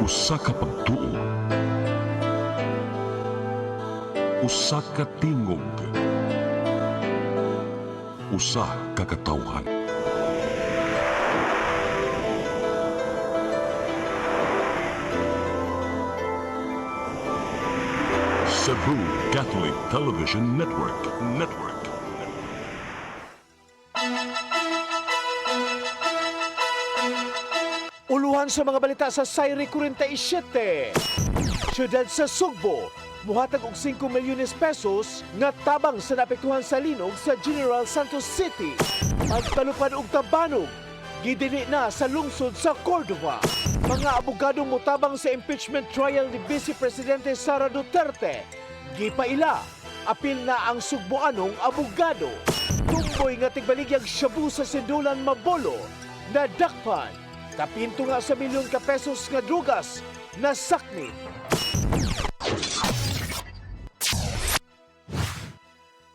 Usa ka pagtuo, usa ka tingog, usa ka katawhan. Cebu Catholic Television Network. Uluhan sa mga balita sa Sayri 47. Siyudad sa Sugbo, muhatag og 5 milyones pesos nga tabang sa naapektuhan sa linog sa General Santos City. Pagtalupad og tabanog, gidili na sa lungsod sa Cordova. Mga abogadong mutabang sa impeachment trial ni Vice Presidente Sara Duterte. Gipaila, apil na ang Sugboanong abogado. Tumboy nga tigbaligyag shabu sa Sindulan Mabolo na dakpan. Kapinto nga sa milyon ka pesos nga drugas na saknit.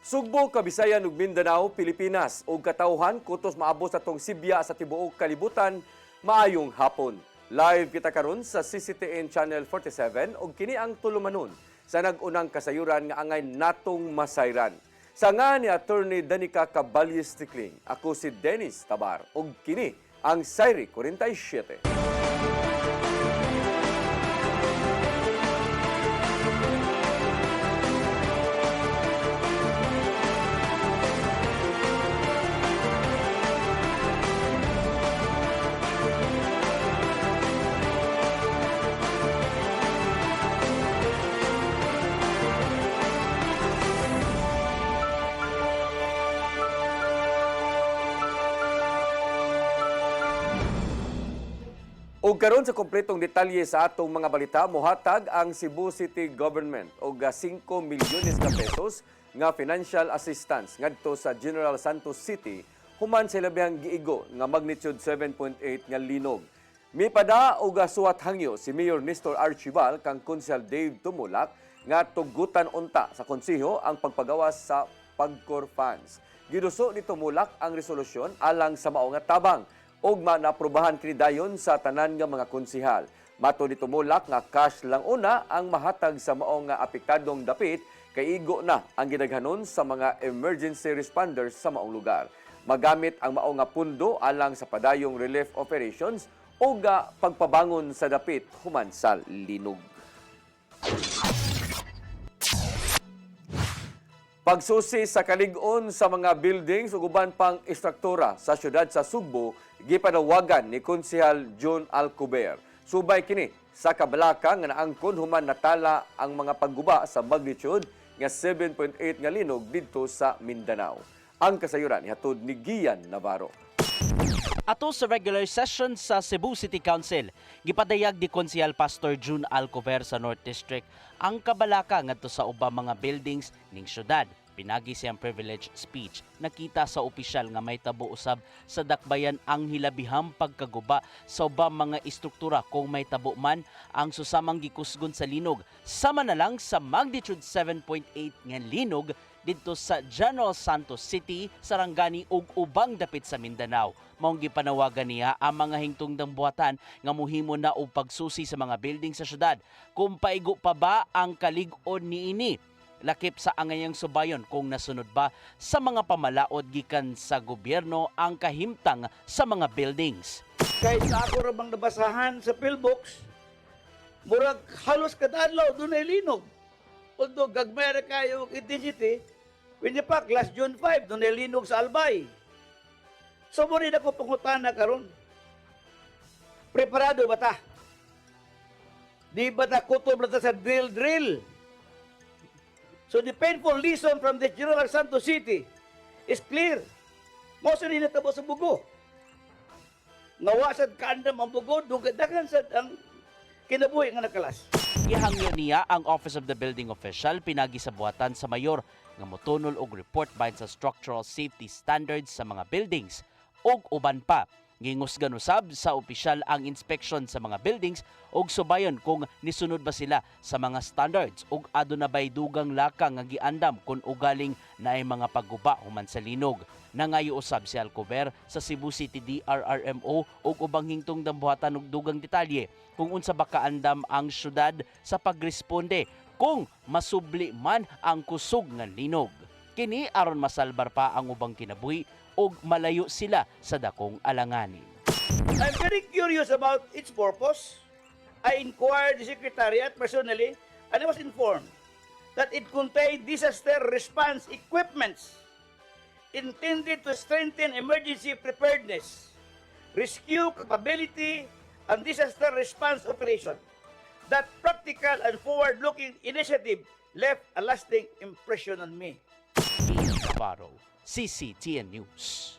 Sugbo, Kabisayan ug Mindanao, Pilipinas ug katawhan kutos maabot sa tong Sibya sa tibuok kalibutan. Maayong hapon. Live kita karon sa CCTN Channel 47 ug kini ang tulumanon sa nag-unang kasayuran nga angay natong masayran. Sa nga ni Attorney Danica Caballes Tikling, ako si Dennis Tabar ug kini ang Sayri 47. Ug karon sa kompletong detalye sa atong mga balita, mohatag ang Cebu City Government og 5 milyones ka pesos nga financial assistance ngadto sa General Santos City human sa labihang giigo nga magnitude 7.8 nga linog. Mipada og suwat hangyo si Mayor Nestor Archival kang Konsehal Dave Tumulak nga tugutan unta sa konseho ang pagpagawas sa pagcor funds. Giduso ni Tumulak ang resolusyon alang sa mao nga tabang og manaaprobahan kini dayon sa tanan nga mga konsehal. Mato ni Tumulak nga cash lang una ang mahatag sa mao nga apektadong dapit kay igo na ang gidaghanon sa mga emergency responders sa maong lugar. Magamit ang mao nga pundo alang sa padayong relief operations o pagpabangon sa dapit human sa linog. Pagsusi sa kalig-on sa mga buildings ug uban pang istruktura sa siyudad sa Sugbo gipanawagan ni Konsehal John Alcober. Subay kini sa kabalaka nga naangkon human natala ang mga pagguba sa magnitude nga 7.8 nga linog didto sa Mindanao. Ang kasayuran ihatod ni Gian Navarro. Ato sa regular session sa Cebu City Council, gipadayag ni Konsehal Pastor June Alcover sa North District ang kabalaka ngadto sa ubang mga buildings ning syudad. Pinagi siyang privilege speech. Nakita sa opisyal nga may tabo usab sa dakbayan ang hilabihang pagkaguba sa ubang mga istruktura kung may tabo man ang susamang gikusgon sa linog. Sama na lang sa magnitude 7.8 nga linog dito sa General Santos City, Sarangani ug ubang dapit sa Mindanao. Maong gipanawagan niya ang mga hingtungdang buhatan nga muhimo na og pagsusi sa mga building sa syudad. Kung paigo pa ba ang kalig-on niini? Lakip sa angayang subayon kung nasunod ba sa mga pamalaod gikan sa gobyerno ang kahimtang sa mga buildings. Kahit sa ako rabang nabasahan sa pillbox, murag halos kadadlaw doon ay linog. Although gagmera kayo intensity, Winnipak, last June 5, doon ay linog sa Albay. So mo rin ako pangutana karon. Preparado ba ta? Di ba ta kutob na ta sa drill? So the painful lesson from the General Santos City is clear. Mosa rin natabo sa bugo. Nawasad kaandam ang bugo, dugadagan sa ang kinabuhi nga nakalas. Gihangyo niya ang Office of the Building Official pinagi sa buhatan sa mayor nga motunol og report bahin sa structural safety standards sa mga buildings ug uban pa. Gingusgan usab sa opisyal ang inspection sa mga buildings ug subayon kung nisunod ba sila sa mga standards ug aduna bay dugang laka nga giandam kung ugaling naay mga pagguba human sa linog. Nangayo usab si Alcover sa Cebu City DRRMO ug ubang hingtong dambuhatan og dugang detalye kung unsa ba kaandam ang syudad sa pagresponde kung masubli man ang kusog nga linog. Kini aron masalbar pa ang ubang kinabuhi ug malayo sila sa dakong alanganin. I'm very curious about its purpose. I inquired the Secretariat personally and I was informed that it contained disaster response equipments intended to strengthen emergency preparedness, rescue capability, and disaster response operation. That practical and forward-looking initiative left a lasting impression on me. Ian Navarro, CCTN News.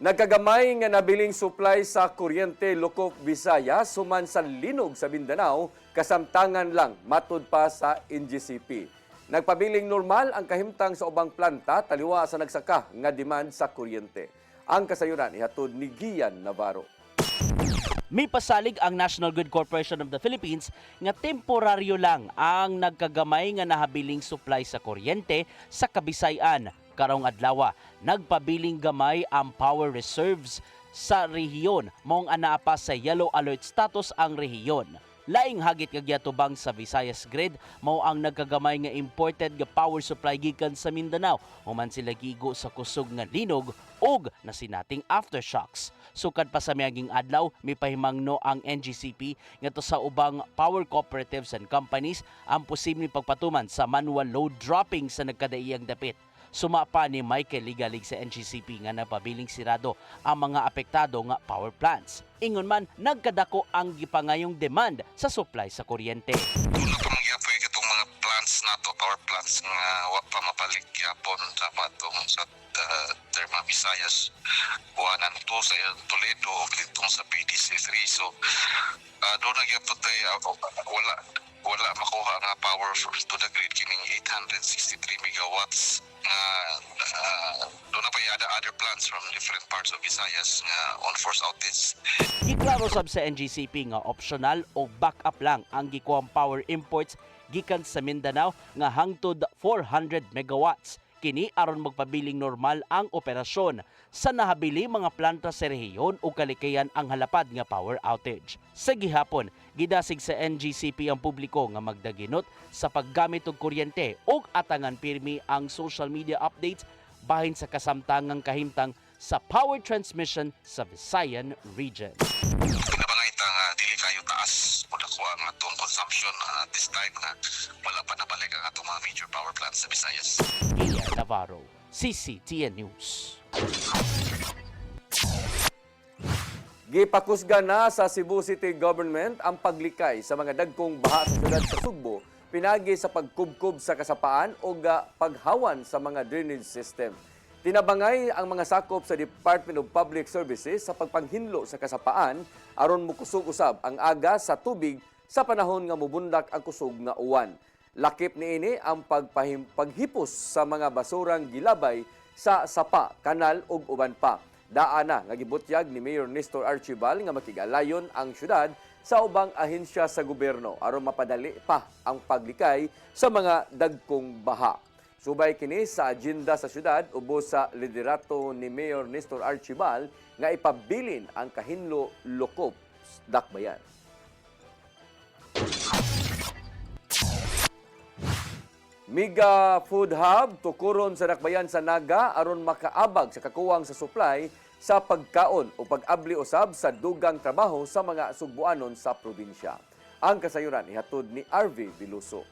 Nagkagamay nga nabiling supply sa kuryente Locop, Visayas suman sa linog sa Mindanao kasamtangan lang matud pa sa NGCP. Nagpabiling normal ang kahimtang sa ubang planta taliwa sa nagsaka nga demand sa kuryente. Ang kasayuran ihatod ni Gian Navarro. May pasalig ang National Grid Corporation of the Philippines nga temporaryo lang ang nagkagamay nga nahabiling supply sa kuryente sa Kabisayan. Karong adlaw, nagpabiling gamay ang power reserves sa rehiyon maong anaa pa sa yellow alert status ang rehiyon. Laing hagit kagyatubang sa Visayas Grid mao ang nagkagamay nga imported nga power supply gikan sa Mindanao human sila gigo sa kusog nga linog ug nasinating aftershocks. Sukad pa sa miaging adlaw mipahimangno ang NGCP ngadto sa ubang power cooperatives and companies ang posibleng pagpatuman sa manual load dropping sa nagkadaiyang dapit. Sumapa ni Michael Ligalig sa NGCP nga napabiling sirado ang mga apektado nga power plants. Ingon man, nagkadako ang gipangayong demand sa supply sa kuryente. Doon na pa magyapoy itong mga plants nato, power plants nga wa pa mapalik yapon sa matong sa Terma Visayas. Buwanan to sa Toledo o itong sa PDC3. So, doon nagyapon tayo, wala makuha nga power to the grid kining 863 megawatts nga doon na pa other plants from different parts of Visayas nga on force outage. Giklaro sab sa NGCP nga optional o backup lang ang gikuhang power imports gikan sa Mindanao nga hangtod 400 megawatts. Kini aron magpabiling normal ang operasyon sa nahabili mga planta sa rehiyon o kalikayan ang halapad nga power outage. Sa gihapon, gidasig sa NGCP ang publiko nga magdaginot sa paggamit og kuryente ug atangan pirmi ang social media updates bahin sa kasamtangang kahimtang sa power transmission sa Visayan region. Pinabangayta nga dili kayo taas o dako ang atong consumption at this time nga wala pa nabalik ang atong mga major power plants sa Visayas. Ian Navarro, CCTN News. Gipakusgan na sa Cebu City Government ang paglikay sa mga dagkong baha sa syudad sa Sugbo pinagi sa pagkubkob sa kasapaan o paghawan sa mga drainage system. Tinabangay ang mga sakop sa Department of Public Services sa pagpanghinlo sa kasapaan aron mukusog usab ang aga sa tubig sa panahon nga mubundak ang kusog nga uwan. Lakip niini ang paghipos sa mga basurang gilabay sa sapa, kanal ug uban pa. Daana nga gibutyag ni Mayor Nestor Archibal nga makigalayon ang syudad sa ubang ahensya sa gobyerno aron mapadali pa ang paglikay sa mga dagkong baha. Subay kini sa agenda sa syudad ubos sa liderato ni Mayor Nestor Archibal nga ipabilin ang kahinlo Locop, Dakbayan. Mega Food Hub tukuron sa Dakbayan sa Naga aron makaabag sa kakuwang sa supply sa pagkaon o pag-abli usab sa dugang trabaho sa mga Sugbuanon sa probinsya. Ang kasayuran ihatod ni RV Biluso.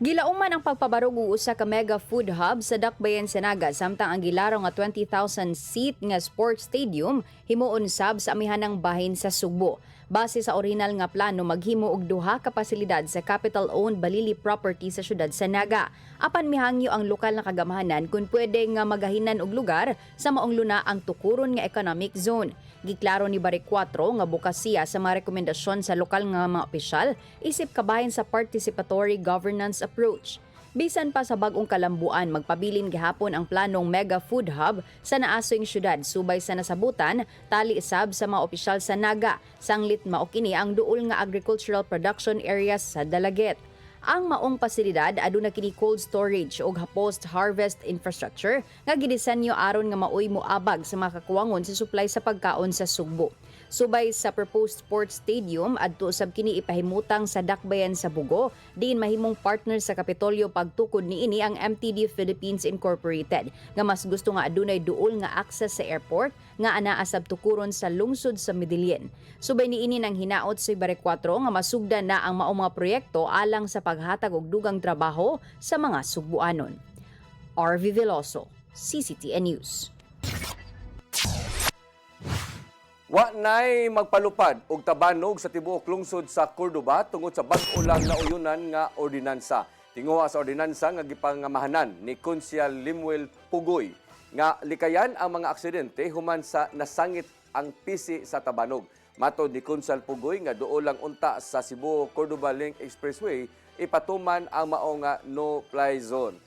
Gilauman ang pagpabarog usa ka mega food hub sa Dakbayan sa Naga samtang ang gilaro nga 20,000 seat nga sports stadium himuon sab sa amihanang bahin sa Sugbo. Base sa original nga plano, maghimo og duha ka pasilidad sa capital-owned Balili property sa syudad sa Naga. Apan mihangyo ang lokal na kagamahanan kung pwede nga magahinan og lugar sa maong luna ang tukuron nga economic zone. Giklaro ni Barry 4 nga bukas siya sa mga rekomendasyon sa lokal nga mga opisyal isip kabahin sa participatory governance approach. Bisan pa sa bagong kalambuan, magpabilin gihapon ang planong mega food hub sa naasoing syudad subay sa nasabutan, tali sab sa mga opisyal sa Naga, sanglit mao kini ang duol nga agricultural production areas sa Dalaget. Ang maong pasilidad aduna kini cold storage ug post-harvest infrastructure nga gidisenyo aron nga maoy moabag sa mga kakuwangon sa supply sa pagkaon sa Sugbo. Subay sa proposed sports stadium adto usab kini ipahimutang sa dakbayan sa Bugo, diin mahimong partner sa Kapitolyo pagtukod niini ang MTD Philippines Incorporated nga mas gusto nga adunay duol nga access sa airport nga anaa sab tukuron sa lungsod sa Medellin. Subay niini nang hinaot sa Ibarre 4 nga masugdan na ang maong mga proyekto alang sa paghatag og dugang trabaho sa mga Sugbuanon. RV Veloso, CCTN News. Wa nay magpalupad og tabanog sa tibuok lungsod sa Cordoba tungod sa bag-o lang na uyunan nga ordinansa. Tinguha sa ordinansa nga gipangamahanan ni Konsyal Limuel Pugoy nga likayan ang mga aksidente human sa nasangit ang pisi sa tabanog. Matod ni Konsyal Pugoy nga duol lang unta sa Cebu-Cordoba Link Expressway ipatuman ang mao nga no-fly zone.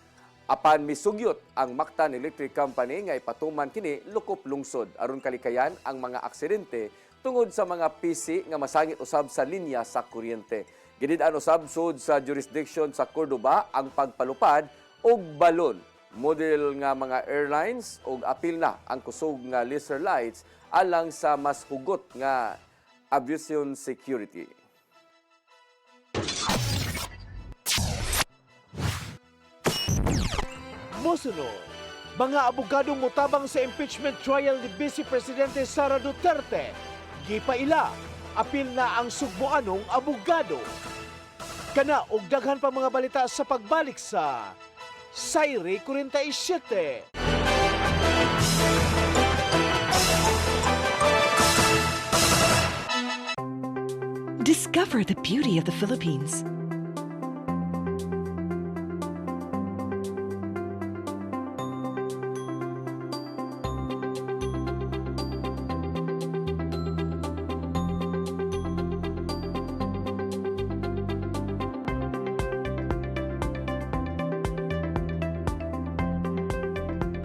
Apan misugyot ang Mactan Electric Company nga ipatuman kini lukop lungsod aron kalikayan ang mga aksidente tungod sa mga pisi nga masangit usab sa linya sa kuryente. Gidid-an usab sud sa jurisdiction sa Cordoba ang pagpalupad og balon. Model nga mga airlines og apil na ang kusog nga laser lights alang sa mas hugot nga aviation security. Mosunod, mga abogadong mutabang sa impeachment trial ni Vice Presidente Sara Duterte. Gipaila, apil na ang Sugboanong abogado. Kana og daghan pa mga balita sa pagbalik sa Sayri 47. Discover the beauty of the Philippines.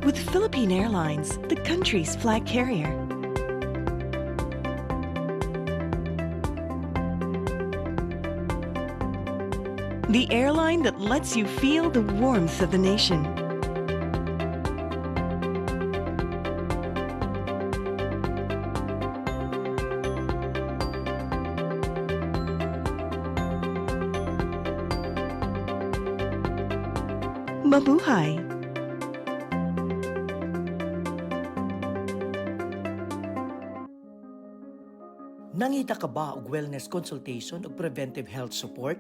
With Philippine Airlines, the country's flag carrier. The airline that lets you feel the warmth of the nation. Mabuhay! Nangita ka ba og wellness consultation ug preventive health support?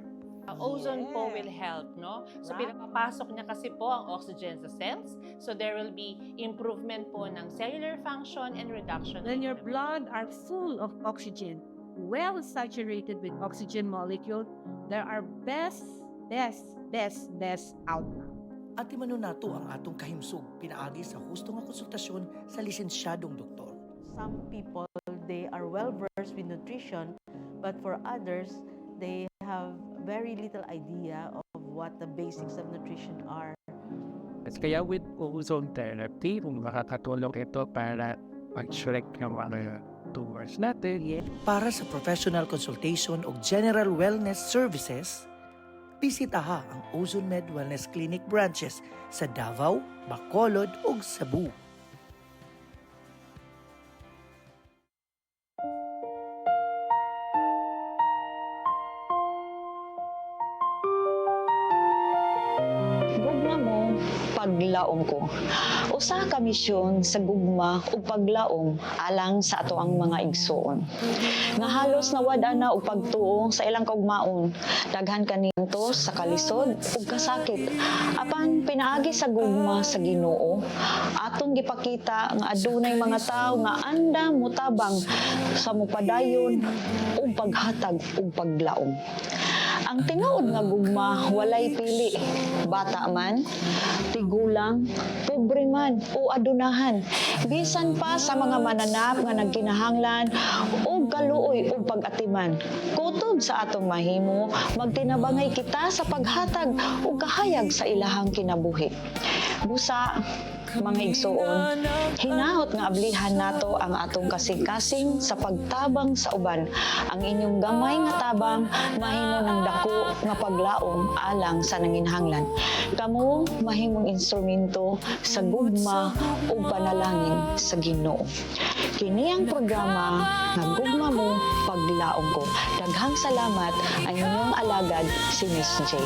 Ozone po will help, no? So pinapapasok niya kasi po ang oxygen sa cells. So there will be improvement po ng cellular function and reduction. Then your blood are full of oxygen, well saturated with oxygen molecule. There are best outcome. At imano nato ang atong kahimsog pinaagi sa husto nga konsultasyon sa lisensyadong doktor. Some people, they are well versed with nutrition, but for others, they have very little idea of what the basics of nutrition are. Kaya with ozone therapy, makakatulong ito para mag-shrink yung mga tumors natin. Para sa professional consultation o general wellness services, bisitaha ang Ozone Med Wellness Clinic branches sa Davao, Bacolod ug Cebu. Paglaom ko. Usa ka misyon sa gugma ug paglaom alang sa ato ang mga igsoon. Nga halos nawad-an na og pagtuo sa ilang kaugmaon, daghan kaninto sa kalisod ug kasakit. Apan pinaagi sa gugma sa Ginoo, aton gipakita nga adunay mga tawo nga anda mutabang sa mupadayon ug paghatag ug paglaom. Ang tinuod nga gugma walay pili, bata man, tigulang, pobre man o adunahan. Bisan pa sa mga mananap nga nagkinahanglan o kaluoy o pag-atiman. Kutob sa atong mahimo, magtinabangay kita sa paghatag o kahayag sa ilahang kinabuhi. Busa, mga igsuon, hinahot nga ablihan nato ang atong kasing-kasing sa pagtabang sa uban. Ang inyong gamay nga tabang mahimo ng dako nga paglaom alang sa nanginhanglan. Kamo mahimong instrumento sa gugma o panalangin sa Ginoo. Kini ang programa nga Gugma Mo Paglaom Ko. Daghang salamat ang inyong alagad si Miss J.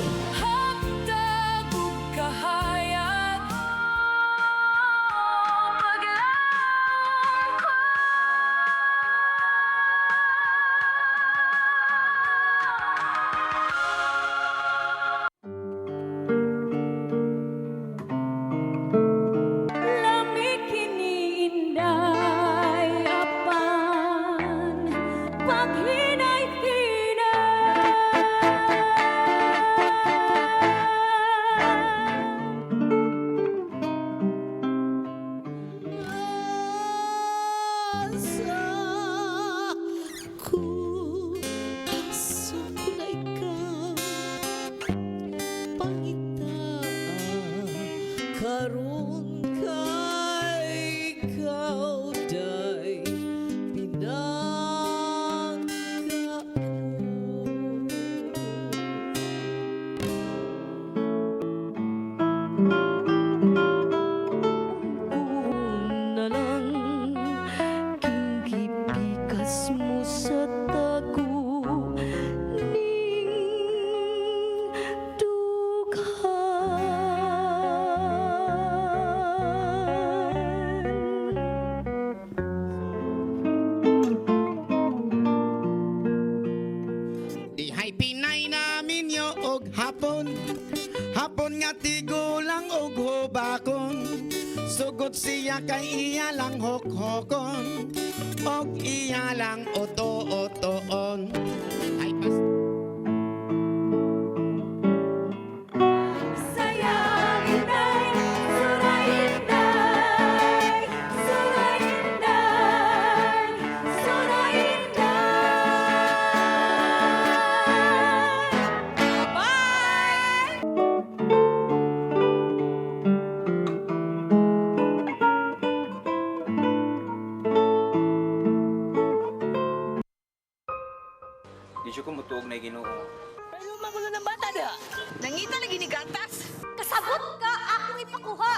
Hapon nga tigulang og hubakon, sugot siya kay iya lang hokhokon, og iya lang oto-otoon. Ay pas ko mutuog na Ginoo. Pero magulo ng bata da. Nangita lagi ni gatas. Kasabot ka akong ipakuha.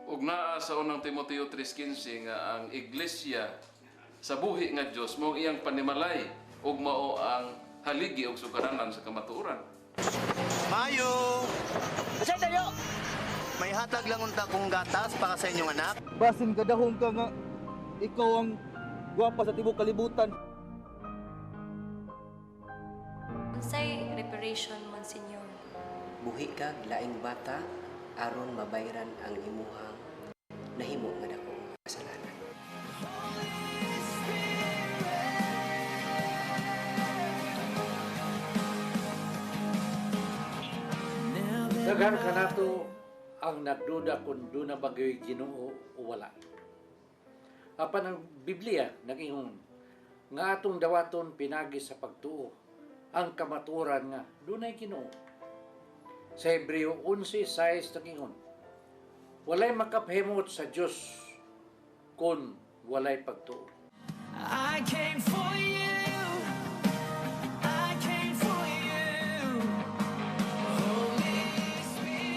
Ug naa sa unang Timoteo 3:15 nga ang iglesia sa buhi nga Dios mao iyang panimalay ug mao ang haligi ug sugaranan sa kamatuoran. Mayo! Kasi tayo! May hatag lang unta kong gatas para sa inyong anak. Basin kadahong ka nga ikaw ang gwapa sa tibok kalibutan. Unsay reparation, Monsignor? Buhi kag laing bata aron mabayran ang imuhang nahimo nga dako nga kasalanan. Daghan ka nato ang nagduda kung doon na bagay Ginoo o wala. Apan ang Biblia nag-ingon nga atong dawaton pinagi sa pagtuo ang kamaturan nga doon ay Ginoo. Sa Hebreo 11:6 nag-ingon, walay makapahimot sa Dios kung walay pagtuo. I came for you. I came for you. Holy Spirit.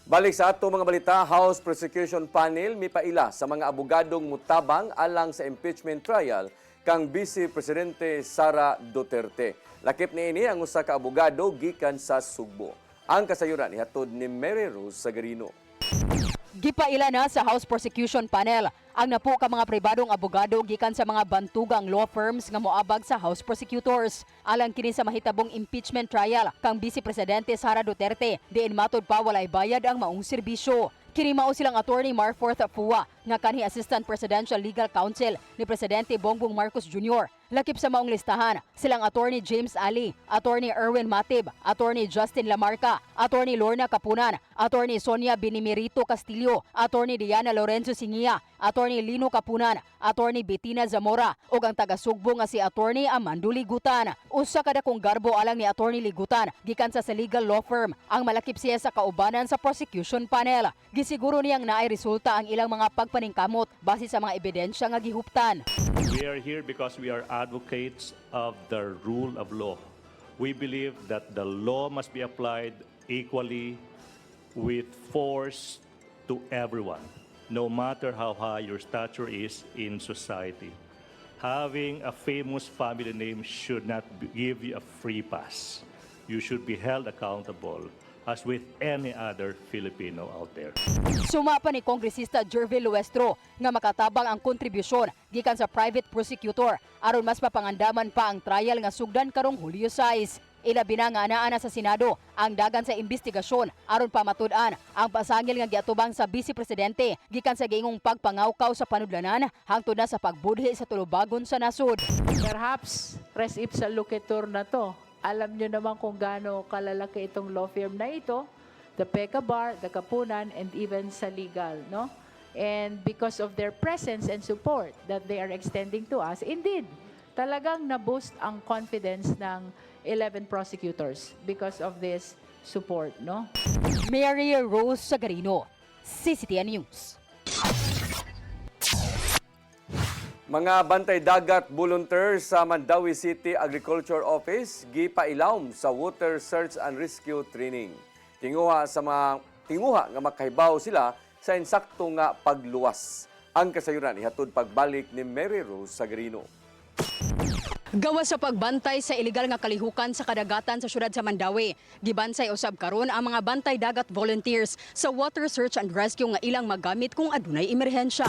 Balik sa ato mga balita, House Prosecution Panel mipaila sa mga abogadong mutabang alang sa impeachment trial kang Vice Presidente Sara Duterte. Lakip niini ang usa ka abogado gikan sa Sugbo. Ang kasayuran ihatod ni Mary Rose Sagarino. Gipaila na sa House Prosecution Panel ang napo ka mga pribadong abogado gikan sa mga bantugang law firms nga moabag sa House Prosecutors. Alang kini sa mahitabong impeachment trial kang Vice Presidente Sara Duterte, diin matod pa walay bayad ang maong serbisyo. Kini mao silang attorney Marforth Fua nga kanhi Assistant Presidential Legal Counsel ni Presidente Bongbong Marcos Jr. Lakip sa maong listahan silang attorney James Ali, attorney Erwin Matib, attorney Justin Lamarca, attorney Lorna Capunan, attorney Sonia Binimerito Castillo, attorney Diana Lorenzo Singia, attorney Lino Capunan, attorney Bettina Zamora ug ang taga-Sugbo nga si attorney Amando Ligutan. Usa kada kong garbo alang ni attorney Ligutan gikan sa legal law firm ang malakip siya sa kaubanan sa prosecution panel. Gisiguro niyang naay resulta ang ilang mga pagpaningkamot base sa mga ebidensya nga gihuptan. We are here because we are advocates of the rule of law. We believe that the law must be applied equally with force to everyone, no matter how high your stature is in society. Having a famous family name should not give you a free pass. You should be held accountable as with any other Filipino out there. Suma pa ni Kongresista Jervil Luestro nga makatabang ang kontribusyon gikan sa private prosecutor aron mas mapangandaman pa ang trial nga sugdan karong Hulyo 6. Ilabi na nga anaa na sa Senado ang dagan sa investigasyon aron pamatud-an ang pasangil nga giatubang sa Vice Presidente gikan sa giingong pagpangawkaw sa panudlanan hangtod na sa pagbudhi sa tulubagon sa nasud. Perhaps res ipsa locator na to. Alam nyo naman kung gaano kalalaki itong law firm na ito, the PECA Bar, the Kapunan, and even sa legal, no? And because of their presence and support that they are extending to us, indeed, talagang na-boost ang confidence ng 11 prosecutors because of this support, no? Mary Rose Sagarino, CCTN News. Mga bantay dagat volunteer sa Mandawi City Agriculture Office gipailawom sa water search and rescue training. Tinguha nga makahibaw sila sa insakto nga pagluwas. Ang kasayuran ihatod pagbalik ni Mary Rose Sagarino. Gawa sa pagbantay sa iligal nga kalihukan sa kadagatan sa syudad sa Mandawi, gibansay usab karon ang mga bantay dagat volunteers sa water search and rescue nga ilang magamit kung adunay emerhensya.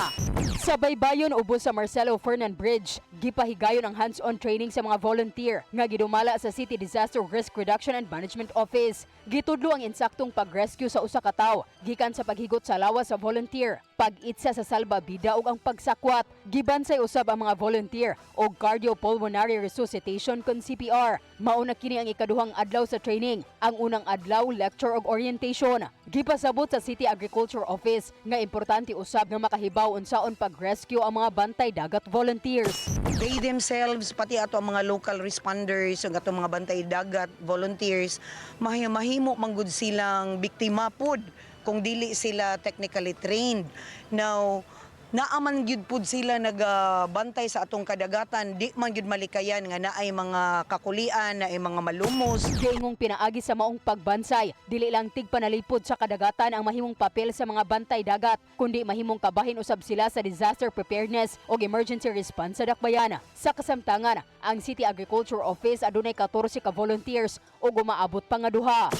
Sa baybayon ubos sa Marcelo Fernan Bridge, gipahigayon ang hands-on training sa mga volunteer nga gidumala sa City Disaster Risk Reduction and Management Office. Gitudlo ang insaktong pag-rescue sa usa ka tawo gikan sa paghigot sa lawas sa volunteer, pag-itsa sa salbabida ug ang pagsakwat. Gibansay usab ang mga volunteer og cardiopulmonary resuscitation kon CPR. Mauna kini ang ikaduhang adlaw sa training. Ang unang adlaw lecture ug orientation. Gipasabot sa City Agriculture Office nga importante usab nga makahibaw unsaon pag-rescue ang mga bantay dagat volunteers. They themselves, pati ato ang mga local responders, ang ato mga bantay dagat volunteers, mahimo manggud silang biktima pod kung dili sila technically trained. Now, naaman gyud pud sila nagbantay sa atong kadagatan, di man gyud malikayan nga naay mga kakulian, naay mga malumos. Giingong pinaagi sa maong pagbansay, dili lang tigpanalipod sa kadagatan ang mahimong papel sa mga bantay dagat, kundi mahimong kabahin usab sila sa disaster preparedness o emergency response sa dakbayan. Sa kasamtangan, ang City Agriculture Office adunay 14 ka volunteers o gumaabot pa nga duha.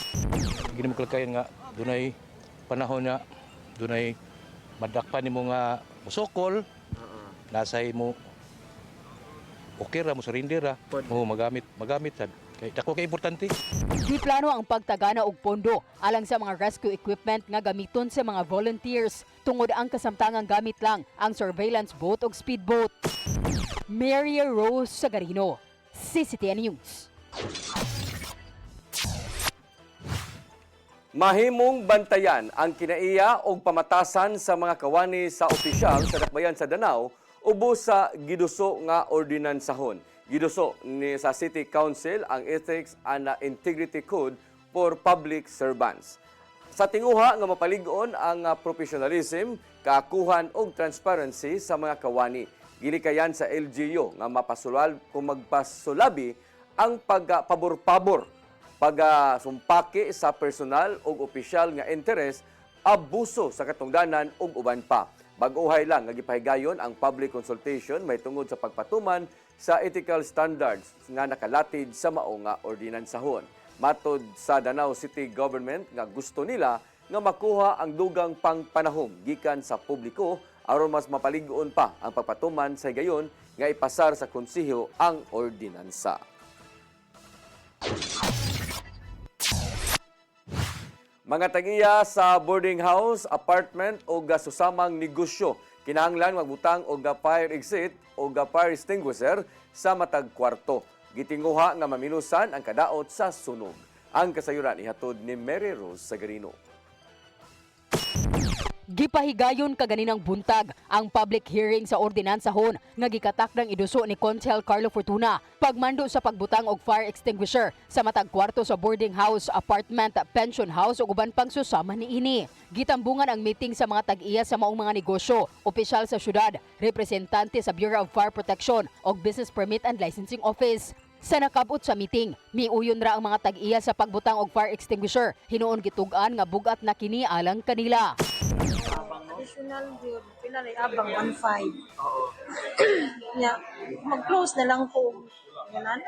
Gini mo kalakayan nga dunay panahon nga dunay madakpan nimo nga musokol, nasay mo okay ra mo surrender ra, mo magamit sad. Kay dako kay importante. Giplano ang pagtagana og pondo alang sa mga rescue equipment nga gamiton sa mga volunteers. Tungod ang kasamtangang gamit lang ang surveillance boat ug speedboat. Mary Rose Sagarino, CCTN News. Mahimong bantayan ang kinaiya o pamatasan sa mga kawani sa opisyal sa dakbayan sa Danao ubos sa giduso nga ordinansahon. Giduso ni sa City Council ang Ethics and Integrity Code for Public Servants. Sa tinguha nga mapalig-on ang professionalism, kaakuhan ug transparency sa mga kawani. Gilikayan sa LGU nga mapasulal kung magpasulabi ang pagpabor-pabor, pagsumpaki sa personal o opisyal nga interes, abuso sa katungdanan ug uban pa. Bag-uhay lang nga gipahigayon ang public consultation may tungod sa pagpatuman sa ethical standards nga nakalatid sa mao nga ordinansahon. Matod sa Danao City Government nga gusto nila nga makuha ang dugang pangpanahom gikan sa publiko aron mas mapalig-on pa ang pagpatuman sa gayon nga ipasar sa konseho ang ordinansa. Mga tagiya sa boarding house, apartment o gasusamang negosyo kinahanglan magbutang og fire exit o fire extinguisher sa matag kwarto. Gitinguha nga maminusan ang kadaot sa sunog. Ang kasayuran ihatod ni Mary Rose Sagarino. Gipahigayon kaganinang buntag ang public hearing sa ordinansahon nga gikatakdang iduso ni Consul Carlo Fortuna pagmando sa pagbutang og fire extinguisher sa matag kwarto sa boarding house, apartment, pension house ug uban pang susama niini. Gitambungan ang meeting sa mga tag-iya sa maong mga negosyo, opisyal sa syudad, representante sa Bureau of Fire Protection ug Business Permit and Licensing Office. Sa nakabot sa meeting, miuyon ra ang mga tag-iya sa pagbutang og fire extinguisher. Hinuon gitug-an nga bugat na kini alang kanila. Additional yun, pinalay abang 1.5. Yeah, mag-close na lang po. Ganun.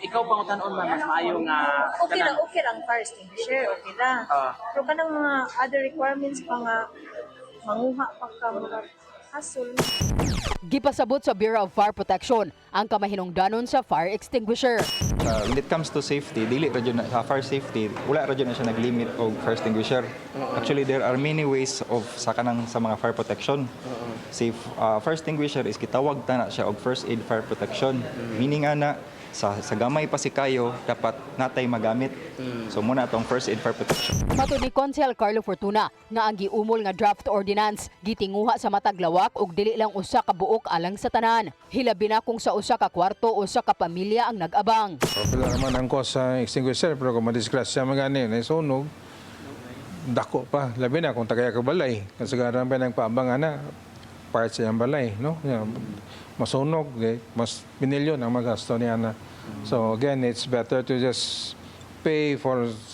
Ikaw pang tanon ba mas maayo nga Okay lang fire extinguisher, okay lang. Pero kanang mga other requirements pa nga manguha pa ka mga hassle. Gipasabot sa Bureau of Fire Protection ang kamahinungdanon sa fire extinguisher. When it comes to safety, dili ra jud na sa fire safety, wala ra jud na siya nag-limit og fire extinguisher. Actually, there are many ways of sa mga fire protection. Safe fire extinguisher is gitawag ta na siya og first aid fire protection. Meaning ana sa gamay pa si kayo dapat natay magamit. So muna atong first aid fire protection. Matud ni Consul Carlo Fortuna nga ang giumol nga draft ordinance gitinguha sa matag lawak ug dili lang usa ka buok alang sa tanan. Hilabi na kung sa usa ka kwarto o usa ka pamilya ang nag-abang. Popular naman ang cost sa extinguisher pero kung madisgrasya magani na sunog dako pa labi na kung tagaya ka balay kasagaran pa nang paabang ana part sa iyang balay no. Masunog, mas binilyon ang magasto niya na. So again, it's better to just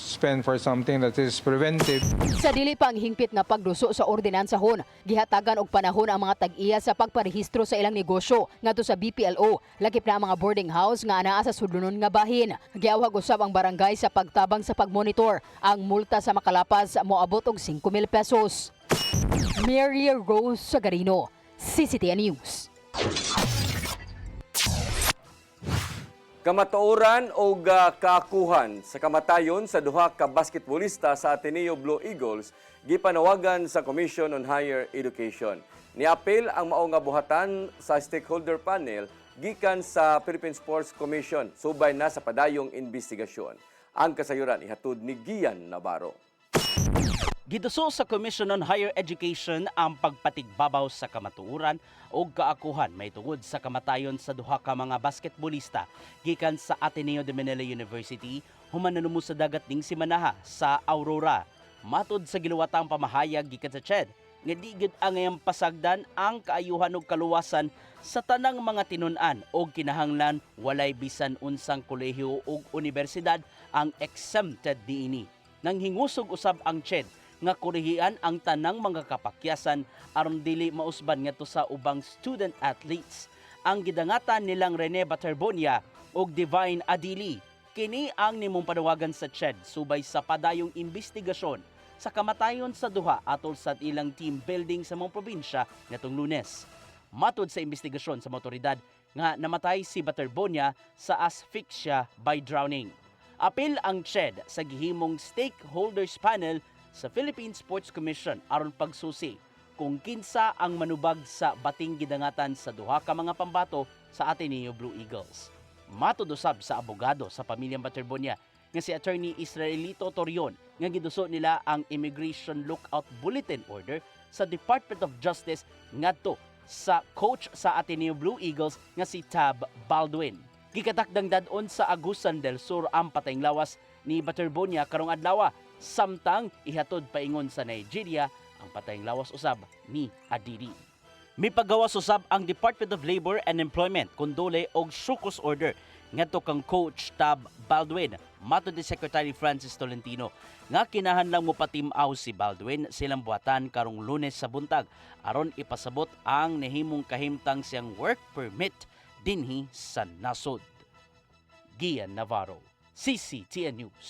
spend for something that is preventive. Sa dili pang hingpit nga pagduso sa ordinansahon, gihatagan og panahon ang mga tag-iya sa pagparehistro sa ilang negosyo ngadto sa BPLO, lakip na ang mga boarding house nga anaa sa sudlunon nga bahin. Giawhag usab ang barangay sa pagtabang sa pagmonitor. Ang multa sa makalapas moabot og 5,000 pesos. Mary Rose Sagarino, CCTN News. Kamatuoran o kaakuhan sa kamatayon sa duha ka basketballista sa Ateneo Blue Eagles gipanawagan sa Commission on Higher Education. Niapil ang mao nga buhatan sa stakeholder panel gikan sa Philippine Sports Commission subay na sa padayong investigasyon. Ang kasayuran ihatod ni Gian Navarro. Giduso sa Commission on Higher Education ang pagpatigbabaw sa kamatuoran o kaakuhan may tungod sa kamatayon sa duha ka mga basketballista gikan sa Ateneo de Manila University human nanumo sa dagat ning simanaha sa Aurora. Matud sa giluwatang pamahayag gikan sa CHED nga digid ang pasagdan ang kaayuhan ug kaluwasan sa tanang mga tinun-an o kinahanglan walay bisan unsang kolehiyo ug universidad ang exempted niini. Nang hingusog usab ang CHED nga korehian ang tanang mga kapakyasan aron dili mausban ngadto sa ubang student athletes. Ang gidangatan nilang Rene Baterbonia ug Divine Adili kini ang nimong panawagan sa CHED subay sa padayong investigasyon sa kamatayon sa duha atol sa ilang team building sa mga probinsya ngatong Lunes. Matud sa investigasyon sa motoridad nga namatay si Baterbonia sa asphyxia by drowning. Apil ang CHED sa gihimong stakeholders panel sa Philippine Sports Commission aron pagsusi kung kinsa ang manubag sa bating gidangatan sa duha ka mga pambato sa Ateneo Blue Eagles. Matud usab sa abogado sa pamilyang Baterbonia nga si Attorney Israelito Torion nga giduso nila ang Immigration Lookout Bulletin Order sa Department of Justice ngadto sa coach sa Ateneo Blue Eagles nga si Tab Baldwin. Gikatakdang dadon sa Agusan del Sur ang patayng lawas ni Baterbonia karong adlaw samtang ihatod paingon sa Nigeria ang patayng lawas usab ni Adili. Mipagawas usab ang Department of Labor and Employment kondole og syukus order ngadto kang coach Tab Baldwin. Matud ni Secretary Francis Tolentino nga kinahanglang mopatim-aw si Baldwin silang buhatan karong Lunes sa buntag aron ipasabot ang nahimong kahimtang siyang work permit dinhi sa nasod. Gian Navarro, CCTN News.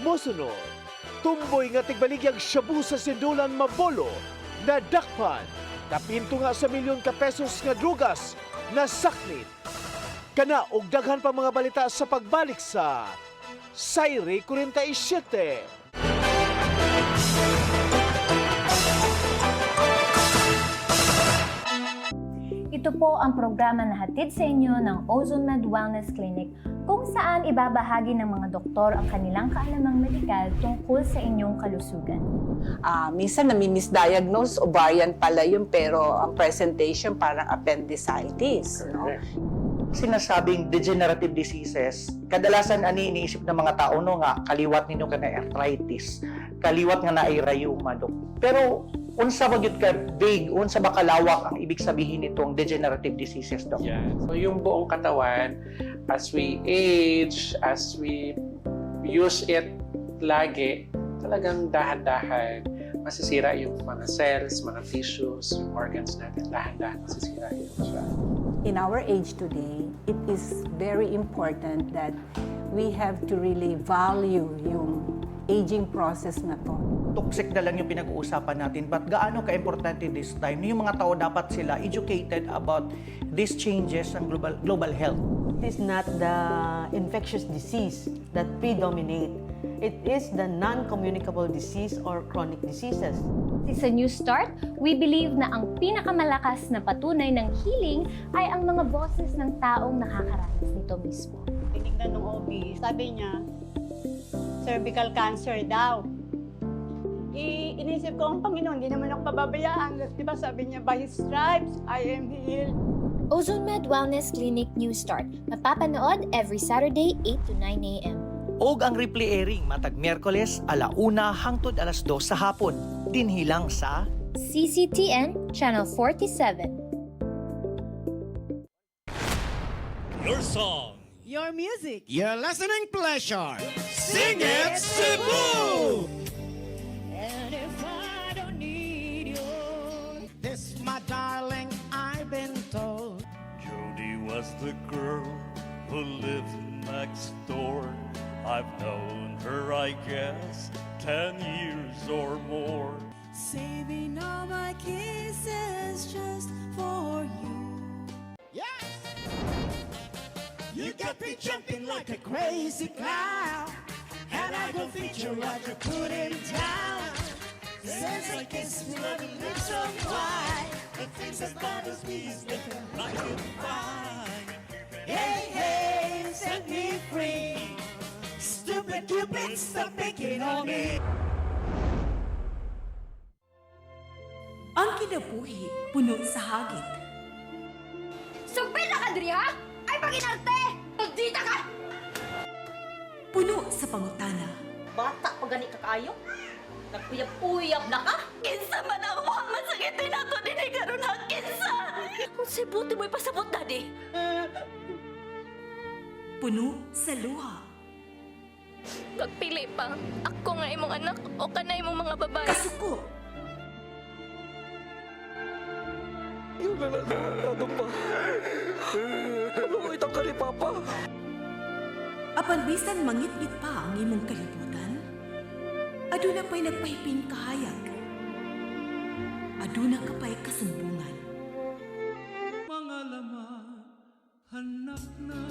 mosunod. Tumboy nga tigbaligyag shabu sa sindulan Mabolo na dakpan. Napinto nga sa milyon ka pesos nga drugas na saklit. Kana og daghan pa mga balita sa pagbalik sa Sayre 47. Ito po ang programa na hatid sa inyo ng OzoneMed Wellness Clinic kung saan ibabahagi ng mga doktor ang kanilang kaalamang medikal tungkol sa inyong kalusugan. Minsan nami-misdiagnose, ovarian pala yun, pero ang presentation parang appendicitis. No? Sinasabing degenerative diseases, kadalasan ani iniisip ng mga tao no nga kaliwat ninyo ka na arthritis, kaliwat nga na ay rheuma, Dok. Pero unsa ba gyud ka vague, unsa ba kalawak ang ibig sabihin nitong degenerative diseases, Dok? Yeah. So yung buong katawan, as we age, as we use it lagi, talagang dahan-dahan masisira yung mga cells, mga tissues, yung organs natin, dahan-dahan masisira yun siya. In our age today, it is very important that we have to really value yung aging process na to. Toxic na lang yung pinag-uusapan natin, but gaano ka-importante this time? Yung mga tao dapat sila educated about these changes ng global health. It is not the infectious disease that predominate. It is the non-communicable disease or chronic diseases. Sa New Start, we believe na ang pinakamalakas na patunay ng healing ay ang mga boses ng taong nakakaranas nito mismo. Tinignan ng OB, sabi niya, cervical cancer daw. Inisip ko, ang Panginoon, hindi naman ako pababayaan. Diba sabi niya, by His stripes, I am healed. OzoneMed Wellness Clinic New Start. Mapapanood every Saturday, 8 to 9 a.m. Og ang replay airing matag Miyerkules 1:00 hangtod 2:00 sa hapon. Dinhilang sa CCTN Channel 47. Your song, your music, your listening pleasure. Sing it, Cebu! And if I don't need you, This, my darling, I've been told. Jody was the girl who lived next door. I've known her, I guess, 10 years or more. saving all my kisses just for you. Yes! You got me jumping like a crazy clown, and I go feature like a put him down. Since I kiss me like a lips of wine, the things that bothers me is making like it fine. Hey, hey, set me free. Stupid Cupid, stop picking on me. Ang kinabuhi, puno sa hagit. Sumpil na ka, Dri, ha? Ay, paginarte! Maldita ka! Puno sa pangutana. Bata pa gani ka kayo? Nagpuyap-uyap na ka? Kinsa man ang mga sakitin nato din ay karoon ha? Kinsa! Kung si buti mo'y pasabot, Daddy. Puno sa luha. Pagpili pa, ako nga imong anak o kanay imong mga babae. Kasuko. Yung nananado pa. Kaluoy ka ni Papa. Apan bisan mangit-ngit pa ang imong kalibutan, aduna pa'y nagpahiping kahayag. Aduna ka pa'y kasumbungan. Mga laman, hanap na.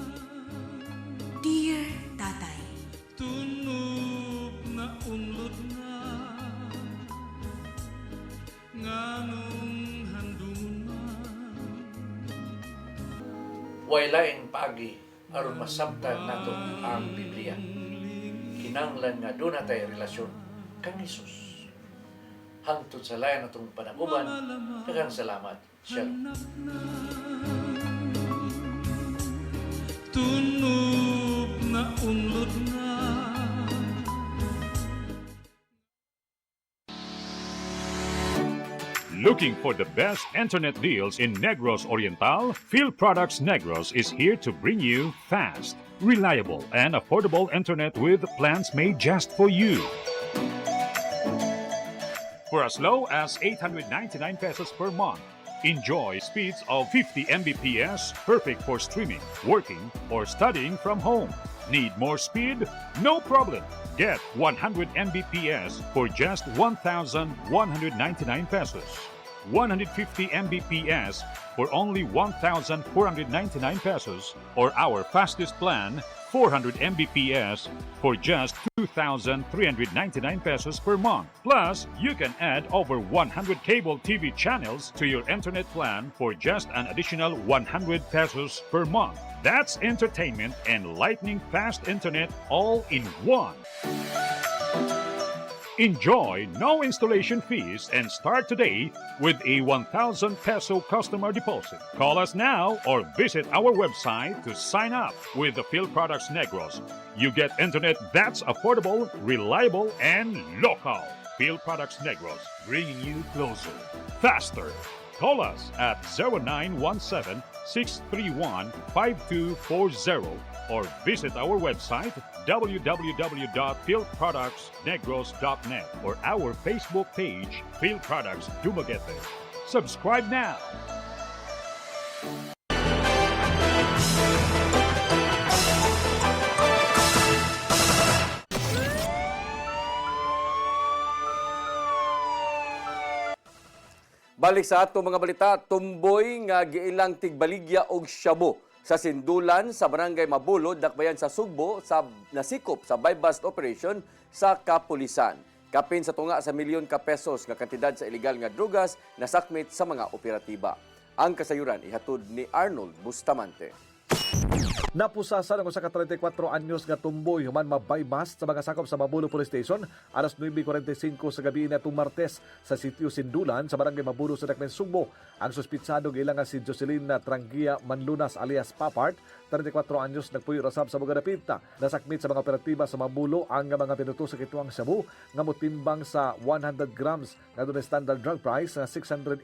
Dear Tatay, Tunog na unlod na. Nganong handungan Waylaing pagi aron masabtan nato ang Biblia. Kinanglan nga doon natay relasyon kang Hesus. Hangtod sa layan natong panaguban, daghang salamat. Shalom. Tunog na unlod na. Looking for the best internet deals in Negros Oriental? Field Products Negros is here to bring you fast, reliable, and affordable internet with plans made just for you. For as low as 899 pesos per month, enjoy speeds of 50 Mbps, perfect for streaming, working, or studying from home. Need more speed? No problem. Get 100 Mbps for just 1,199 pesos. 150 Mbps for only 1,499 pesos, or our fastest plan, 400 Mbps for just 2,399 pesos per month. Plus, you can add over 100 cable TV channels to your internet plan for just an additional 100 pesos per month. That's entertainment and lightning fast internet all in one. Enjoy no installation fees and start today with a 1,000 peso customer deposit. Call us now or visit our website to sign up with the Phil Products Negros. You get internet that's affordable, reliable, and local. Phil Products Negros, bringing you closer, faster. Call us at 0917-631-5240 or visit our website www.philproductsnegros.net or our Facebook page, Phil Products Dumaguete. Subscribe now. Balik sa ato mga balita, tumboy nga giilang tigbaligya og shabu sa sindulan sa barangay Mabulod, dakbayan sa Sugbo, sa nasikop sa buy-bust operation sa kapulisan. Kapin sa tunga sa milyon ka pesos nga kantidad sa ilegal nga drugas na sakmit sa mga operatiba. Ang kasayuran ihatod ni Arnold Bustamante. Napusasan ang usa ka 34 anyos nga tumboy human mabaybas sa mga sakop sa Mabulo Police Station alas 9:45 sa gabi na Martes sa sitio Sindulan sa barangay Mabulo sa Dakmen, Sugbo. Ang suspitsado gilang nga si Jocelyn Trangia Manlunas alias Papart, 34 anyos, nagpuyo rasab sa Bugadapita. Nasakmit sa mga operatiba sa Mabulo ang mga pinuto sa kituang shabu nga motimbang sa 100 grams nga dunay standard drug price na 680,000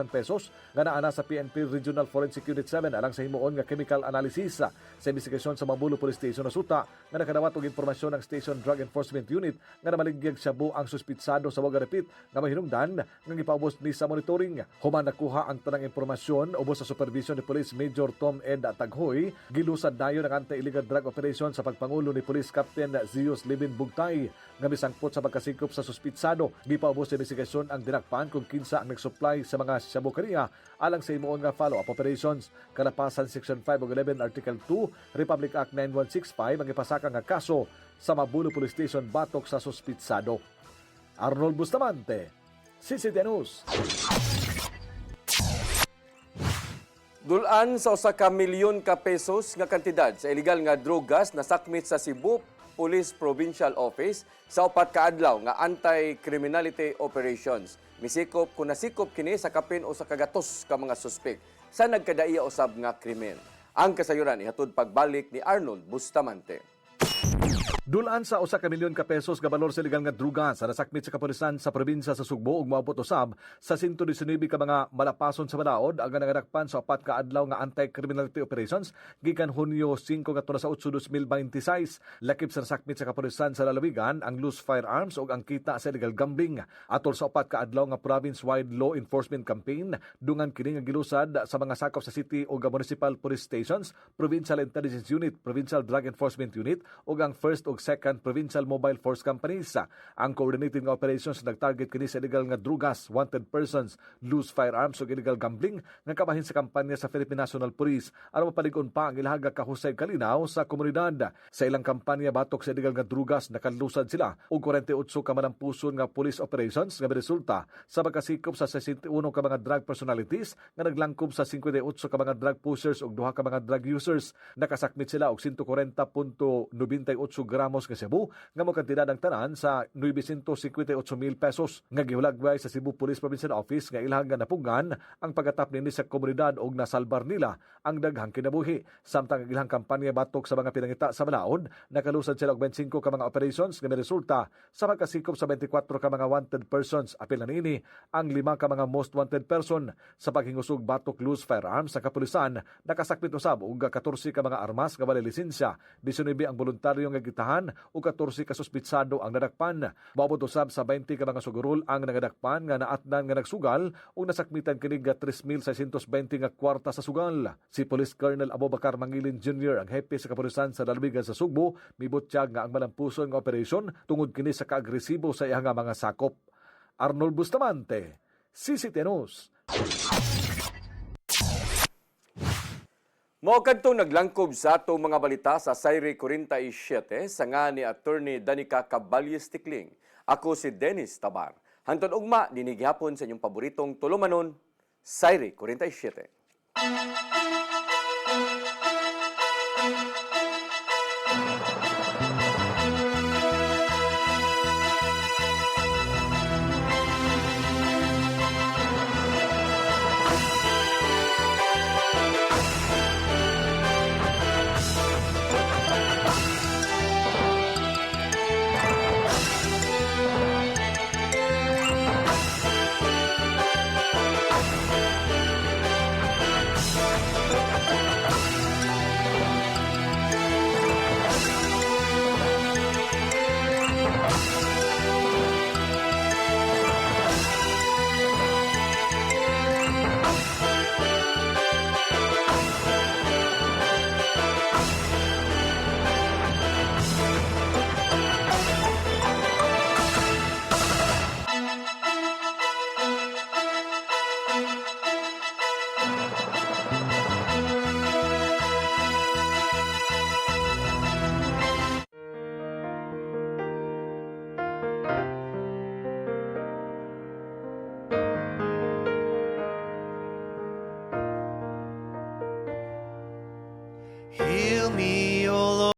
pesos nga naana sa PNP Regional Forensic Unit 7 alang sa himuon nga chemical analysis. Sa investigasyon sa Mabulo Police Station nasuta nga nakadawat og impormasyon ang Station Drug Enforcement Unit nga namaligyag shabu ang suspitsado sa Bugadapit nga mahinungdan nga gipaubos ni sa monitoring. Human nakuha ang tanang impormasyon ubos sa supervision ni Police Major Tom Ed Taghoy. Gilusad dayon ang anti-illegal drug operation sa pagpangulo ni Police Captain Zeus Libin Bugtay nga misangpot sa pagkasikop sa suspitsado. Gipaubos sa investigasyon ang dinakpan kung kinsa ang nagsupply sa mga shabu kaniya alang sa himuon nga follow-up operations. Kalapasan Section 5 ug 11 Article 2 Republic Act 9165 ang ipasaka nga kaso sa Mabulo Police Station batok sa suspitsado. Arnold Bustamante, CCTV News. Dulan sa usa ka milyon ka pesos nga kantidad sa illegal nga drogas na sakmit sa Cebu Police Provincial Office sa upat ka adlaw nga anti-criminality operations. Misikop kung nasikop kini sa kapin o sa kagatos ka mga suspek sa nagkadaiya usab nga krimen. Ang kasayuran ihatod pagbalik ni Arnold Bustamante. Dulaan sa usa ka milyon ka pesos nga balor sa illegal nga drugas sa nasakmit sa kapulisan sa probinsya sa Sugbo ug moabot usab sa 119 ka mga malapason sa balaod ang nangadakpan sa upat ka adlaw nga anti-criminality operations gikan Hunyo 5 ngadto sa 8 2026. Lakip sa nasakmit sa kapulisan sa lalawigan ang loose firearms ug ang kita sa illegal gambling. Atol sa upat ka adlaw nga province-wide law enforcement campaign dungan kini nga gilusad sa mga sakop sa city ug municipal police stations, provincial intelligence unit, provincial drug enforcement unit ug ang first ug second provincial mobile force companies. Ang coordinated nga operations nagtarget kini sa illegal nga drugas, wanted persons, loose firearms ug illegal gambling nga kabahin sa kampanya sa Philippine National Police aron mapalig-on pa ang ilahag kahusay kalinaw sa komunidad. Sa ilang kampanya batok sa illegal nga drugas nakalusad sila og 48 ka manampuson nga police operations nga resulta sa pagkasikop sa 61 ka mga drug personalities nga naglangkob sa 58 ka mga drug pushers ug 2 ka mga drug users. Nakasakmit sila og 140.98 gramos nga Cebu nga mo kantidad ang tanan sa 958,000 pesos nga gihulagway sa Cebu Police Provincial Office nga ilahang nga napugan ang pagkatap nini sa komunidad og nasalbar nila ang daghang kinabuhi. Samtang ang ilang kampanya batok sa mga pinangita sa balaod, nakalusad sila og 25 ka mga operations nga resulta sa pagkasikop sa 24 ka mga wanted persons. Apil na nini ang 5 ka mga most wanted person sa paghingusog batok loose firearms sa kapulisan. Nakasakmit usab og 14 ka mga armas nga walay lisensya, 19 ang voluntary voluntaryo nga gitahan ug 14 ka suspitsado ang nadakpan. Maabot usab sa 20 ka mga sugurol ang nagadakpan nga naatnan nga nagsugal ug nasakmitan kini nga 3,620 nga kwarta sa sugal. Si Police Colonel Abubakar Mangilin Jr. ang hepe sa kapulisan sa Lalawigan sa Sugbo mibutyag nga ang malampuson nga operasyon tungod kini sa kaagresibo sa iya nga mga sakop. Arnold Bustamante, CCTV News. Mao kadtong naglangkob sa atong mga balita sa Sayre 47 sa nga ni Attorney Danica Caballes Tikling. Ako si Dennis Tabar. Hantod ugma dinig hapon sa inyong paboritong tulumanon, Sayre 47.